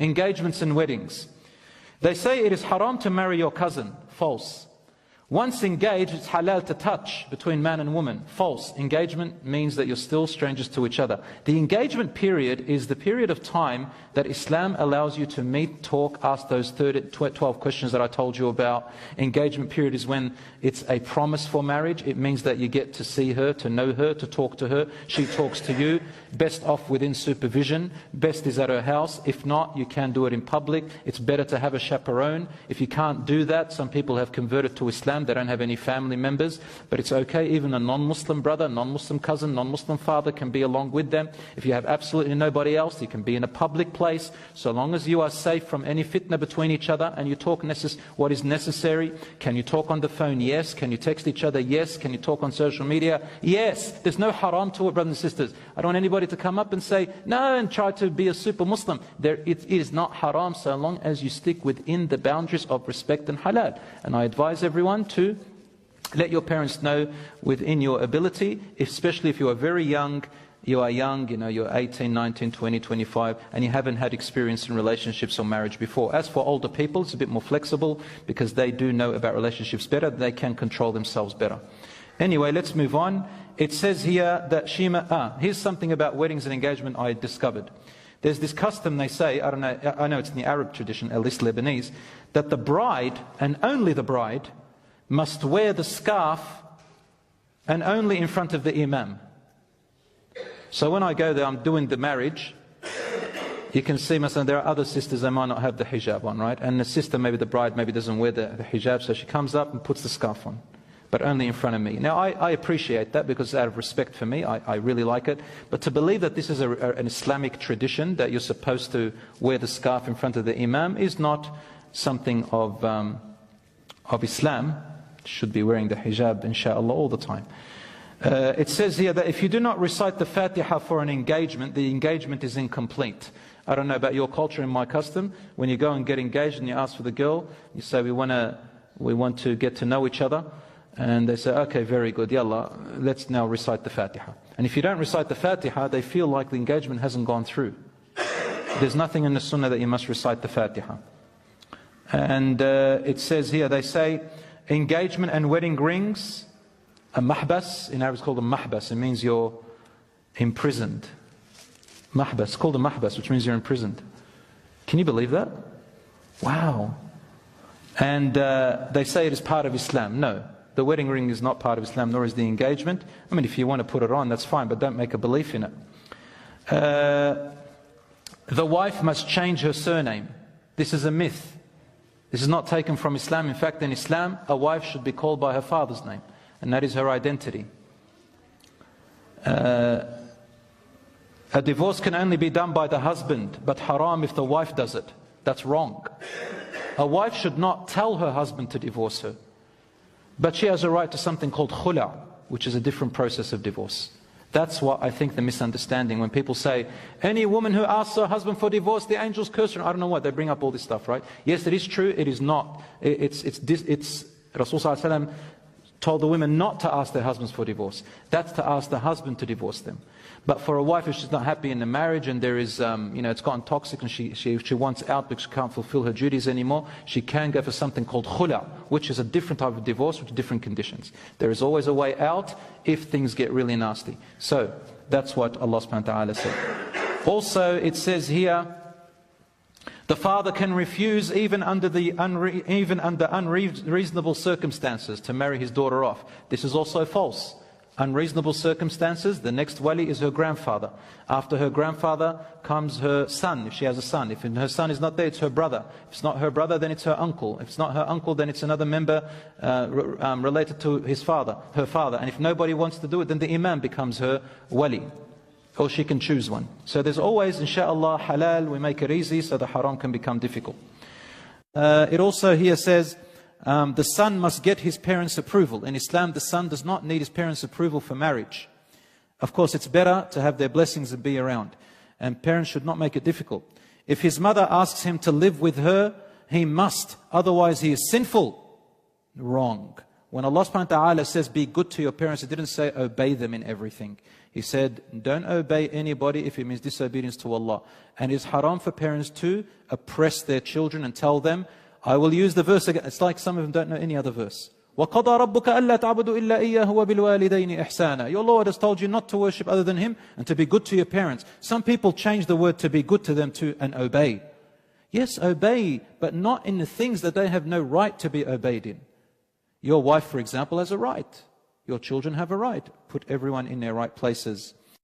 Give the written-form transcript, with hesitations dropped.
Engagements and weddings. They say it is haram to marry your cousin. False. Once engaged, it's halal to touch between man and woman. False. Engagement means that you're still strangers to each other. The engagement period is the period of time that Islam allows you to meet, talk, ask those 12 questions that I told you about. Engagement period is when it's a promise for marriage. It means that you get to see her, to know her, to talk to her. She talks to you. Best off within supervision. Best is at her house. If not, you can do it in public. It's better to have a chaperone. If you can't do that, some people have converted to Islam. They don't have any family members, but it's okay. Even a non-Muslim brother, non-Muslim cousin, non-Muslim father can be along with them. If you have absolutely nobody else, you can be in a public place. So long as you are safe from any fitna between each other and you talk what is necessary. Can you talk on the phone? Yes. Can you text each other? Yes. Can you talk on social media? Yes. There's no haram to it, brothers and sisters. I don't want anybody to come up and say, no, and try to be a super Muslim. It is not haram so long as you stick within the boundaries of respect and halal. And I advise everyone to let your parents know within your ability, especially if you are very young. You're 18, 19, 20, 25, and you haven't had experience in relationships or marriage before. As for older people, it's a bit more flexible because they do know about relationships better. They can control themselves better. Anyway, let's move on. It says here that here's something about weddings and engagement I discovered. There's this custom, they say, I don't know, I know it's in the Arab tradition, at least Lebanese, that the bride, and only the bride, must wear the scarf and only in front of the imam. So when I go there, I'm doing the marriage. You can see, Masala, there are other sisters, they might not have the hijab on, right? And the sister, maybe the bride, maybe doesn't wear the hijab, so she comes up and puts the scarf on, but only in front of me. Now, I appreciate that because out of respect for me, I really like it. But to believe that this is an Islamic tradition, that you're supposed to wear the scarf in front of the imam, is not something of Islam. Should be wearing the hijab, inshallah, all the time. It says here that if you do not recite the Fatiha for an engagement, the engagement is incomplete. I don't know about your culture and my custom. When you go and get engaged and you ask for the girl, you say, we want to get to know each other. And they say, okay, very good, yallah, let's now recite the Fatiha. And if you don't recite the Fatiha, they feel like the engagement hasn't gone through. There's nothing in the Sunnah that you must recite the Fatiha. And it says here, they say, engagement and wedding rings, a mahbas, in Arabic it's called a mahbas, it means you're imprisoned. Mahbas, it's called a mahbas, which means you're imprisoned. Can you believe that? Wow. And they say it is part of Islam. No, the wedding ring is not part of Islam, nor is the engagement. I mean, if you want to put it on, that's fine, but don't make a belief in it. The wife must change her surname. This is a myth. This is not taken from Islam. In fact, in Islam, a wife should be called by her father's name, and that is her identity. A divorce can only be done by the husband, but haram if the wife does it. That's wrong. A wife should not tell her husband to divorce her, but she has a right to something called khula, which is a different process of divorce. That's what I think the misunderstanding, when people say, any woman who asks her husband for divorce, the angels curse her. I don't know what, they bring up all this stuff, right? Yes, it is true, it is not. Rasul ﷺ told the women not to ask their husbands for divorce. That's to ask the husband to divorce them. But for a wife, if she's not happy in the marriage and there is, it's gotten toxic and she wants out because she can't fulfill her duties anymore, she can go for something called khula, which is a different type of divorce with different conditions. There is always a way out if things get really nasty. So that's what Allah subhanahu wa ta'ala said. Also, it says here, the father can refuse even under unreasonable circumstances to marry his daughter off. This is also false. Unreasonable circumstances, the next wali is her grandfather. After her grandfather comes her son, if she has a son. If her son is not there, it's her brother. If it's not her brother, then it's her uncle. If it's not her uncle, then it's another member related to her father. And if nobody wants to do it, then the imam becomes her wali. Or she can choose one. So there's always, inshallah, halal, we make it easy so the haram can become difficult. It also here says, the son must get his parents' approval. In Islam, the son does not need his parents' approval for marriage. Of course, it's better to have their blessings and be around. And parents should not make it difficult. If his mother asks him to live with her, he must. Otherwise, he is sinful. Wrong. When Allah subhanahu wa ta'ala says, be good to your parents, it didn't say obey them in everything. He said, don't obey anybody if it means disobedience to Allah. And it is haram for parents to oppress their children and tell them, I will use the verse again. It's like some of them don't know any other verse. وَقَضَى رَبُّكَ أَلَّا تَعْبُدُوا إِلَّا إِيَّاهُ وَبِالْوَالِدَيْنِ إِحْسَانًا. Your Lord has told you not to worship other than Him and to be good to your parents. Some people change the word to be good to them to and obey. Yes, obey, but not in the things that they have no right to be obeyed in. Your wife, for example, has a right. Your children have a right. Put everyone in their right places.